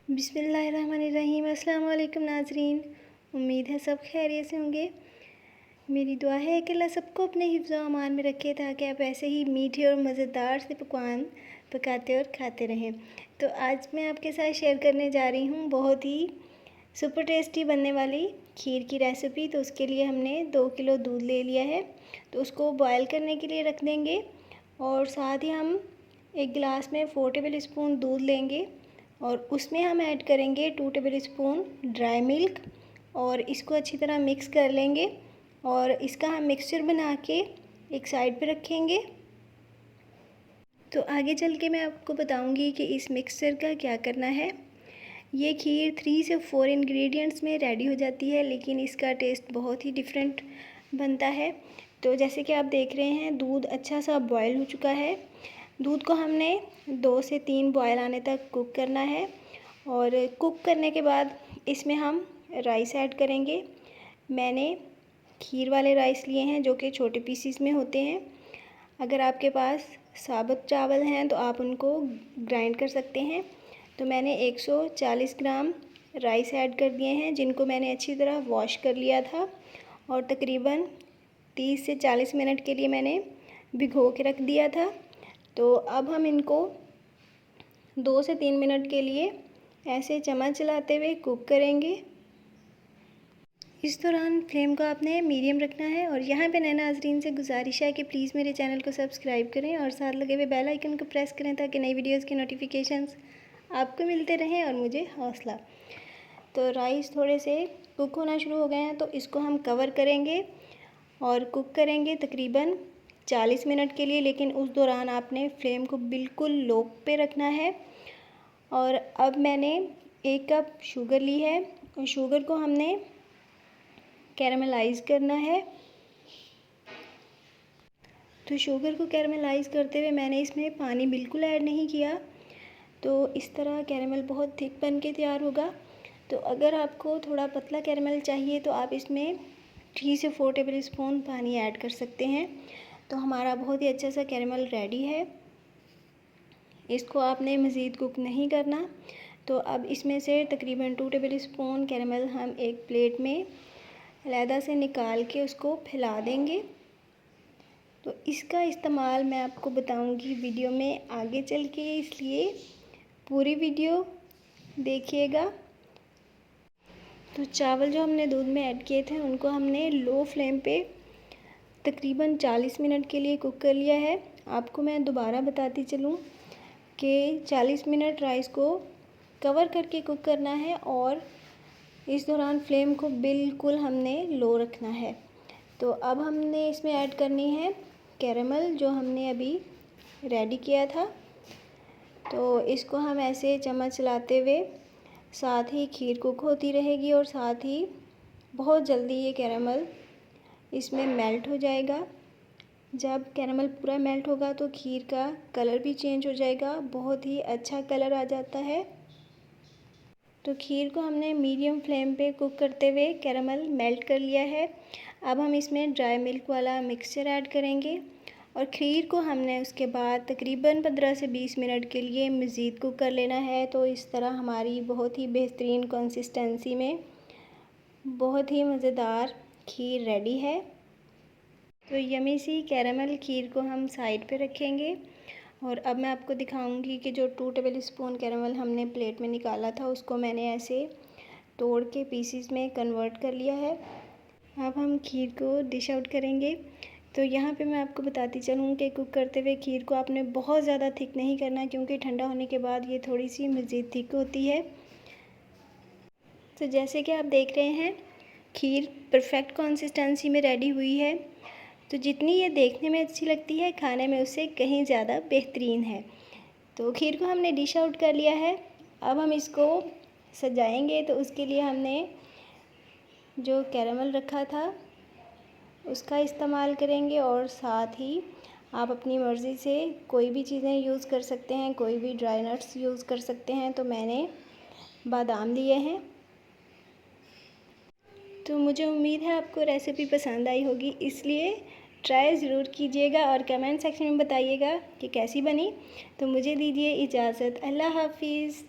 बिस्मिल्लाहिर्रहमानिर्रहीम। अस्सलाम वालेकुम नाज़रीन, उम्मीद है सब खैरियत से होंगे। मेरी दुआ है कि अल्लाह सबको अपने हिफ्ज़ व अमान में रखे ताकि आप ऐसे ही मीठे और मज़ेदार से पकवान पकाते और खाते रहें। तो आज मैं आपके साथ शेयर करने जा रही हूँ बहुत ही सुपर टेस्टी बनने वाली खीर की रेसिपी। तो उसके लिए हमने 2 किलो दूध ले लिया है, तो उसको बॉयल करने के लिए रख देंगे। और साथ ही हम एक गिलास में 4 टेबल स्पून दूध लेंगे और उसमें हम ऐड करेंगे 2 टेबल स्पून ड्राई मिल्क और इसको अच्छी तरह मिक्स कर लेंगे। और इसका हम मिक्सचर बना के एक साइड पे रखेंगे। तो आगे चल के मैं आपको बताऊंगी कि इस मिक्सचर का क्या करना है। ये खीर 3 से 4 इंग्रेडिएंट्स में रेडी हो जाती है, लेकिन इसका टेस्ट बहुत ही डिफरेंट बनता है। तो जैसे कि आप देख रहे हैं, दूध अच्छा सा बॉयल हो चुका है। दूध को हमने 2 से 3 बॉयल आने तक कुक करना है। और कुक करने के बाद इसमें हम राइस ऐड करेंगे। मैंने खीर वाले राइस लिए हैं जो कि छोटे पीसीस में होते हैं। अगर आपके पास साबुत चावल हैं तो आप उनको ग्राइंड कर सकते हैं। तो मैंने 140 ग्राम राइस ऐड कर दिए हैं, जिनको मैंने अच्छी तरह वॉश कर लिया था और तकरीबन 30 से 40 मिनट के लिए मैंने भिगो के रख दिया था। तो अब हम इनको 2 से 3 मिनट के लिए ऐसे चम्मच चलाते हुए कुक करेंगे। इस दौरान फ्लेम को आपने मीडियम रखना है। और यहाँ पे नए नाज़रीन से गुजारिश है कि प्लीज़ मेरे चैनल को सब्सक्राइब करें और साथ लगे हुए बेल आइकन को प्रेस करें ताकि नई वीडियोस की नोटिफिकेशंस आपको मिलते रहें और मुझे हौसला। तो राइस थोड़े से कुक होना शुरू हो गए हैं, तो इसको हम कवर करेंगे और कुक करेंगे तकरीबन 40 मिनट के लिए। लेकिन उस दौरान आपने फ्लेम को बिल्कुल लो पे रखना है। और अब मैंने 1 कप शुगर ली है और शुगर को हमने कैरामलाइज़ करना है। तो शुगर को कैरामलाइज़ करते हुए मैंने इसमें पानी बिल्कुल ऐड नहीं किया। तो इस तरह कैरामल बहुत थिक बन के तैयार होगा। तो अगर आपको थोड़ा पतला कैरामल चाहिए तो आप इसमें 3 से 4 टेबल स्पून पानी ऐड कर सकते हैं। तो हमारा बहुत ही अच्छा सा कैरामल रेडी है। इसको आपने मज़ीद कुक नहीं करना। तो अब इसमें से तकरीबन 2 टेबल स्पून कैरामल हम एक प्लेट में अलहदा से निकाल के उसको फैला देंगे। तो इसका इस्तेमाल मैं आपको बताऊंगी वीडियो में आगे चल के, इसलिए पूरी वीडियो देखिएगा। तो चावल जो हमने दूध में ऐड किए थे उनको हमने लो फ्लेम पे तकरीबन 40 मिनट के लिए कुक कर लिया है। आपको मैं दोबारा बताती चलूँ कि 40 मिनट राइस को कवर करके कुक करना है और इस दौरान फ्लेम को बिल्कुल हमने लो रखना है। तो अब हमने इसमें ऐड करनी है कैरामल जो हमने अभी रेडी किया था। तो इसको हम ऐसे चम्मच चलाते हुए, साथ ही खीर कुक होती रहेगी और साथ ही बहुत जल्दी ये कैरामल इसमें मेल्ट हो जाएगा। जब कैरामल पूरा मेल्ट होगा तो खीर का कलर भी चेंज हो जाएगा, बहुत ही अच्छा कलर आ जाता है। तो खीर को हमने मीडियम फ्लेम पे कुक करते हुए कैरामल मेल्ट कर लिया है। अब हम इसमें ड्राई मिल्क वाला मिक्सचर ऐड करेंगे और खीर को हमने उसके बाद तकरीबन 15 से 20 मिनट के लिए मज़ीद कुक कर लेना है। तो इस तरह हमारी बहुत ही बेहतरीन कंसिस्टेंसी में बहुत ही मज़ेदार खीर रेडी है। तो यमी सी कैरामल खीर को हम साइड पे रखेंगे। और अब मैं आपको दिखाऊंगी कि जो 2 टेबल स्पून कैरामल हमने प्लेट में निकाला था उसको मैंने ऐसे तोड़ के पीसीस में कन्वर्ट कर लिया है। अब हम खीर को डिश आउट करेंगे। तो यहाँ पे मैं आपको बताती चलूँ कि कुक करते हुए खीर को आपने बहुत ज़्यादा थिक नहीं करना, क्योंकि ठंडा होने के बाद ये थोड़ी सी मज़ीद थिक होती है। तो जैसे कि आप देख रहे हैं, खीर परफेक्ट कंसिस्टेंसी में रेडी हुई है। तो जितनी ये देखने में अच्छी लगती है, खाने में उससे कहीं ज़्यादा बेहतरीन है। तो खीर को हमने डिश आउट कर लिया है। अब हम इसको सजाएंगे। तो उसके लिए हमने जो कैरामल रखा था उसका इस्तेमाल करेंगे और साथ ही आप अपनी मर्ज़ी से कोई भी चीज़ें यूज़ कर सकते हैं, कोई भी ड्राई नट्स यूज़ कर सकते हैं। तो मैंने बादाम लिए हैं। तो मुझे उम्मीद है आपको रेसिपी पसंद आई होगी, इसलिए ट्राई ज़रूर कीजिएगा और कमेंट सेक्शन में बताइएगा कि कैसी बनी। तो मुझे दीजिए इजाज़त। अल्लाह हाफ़िज़।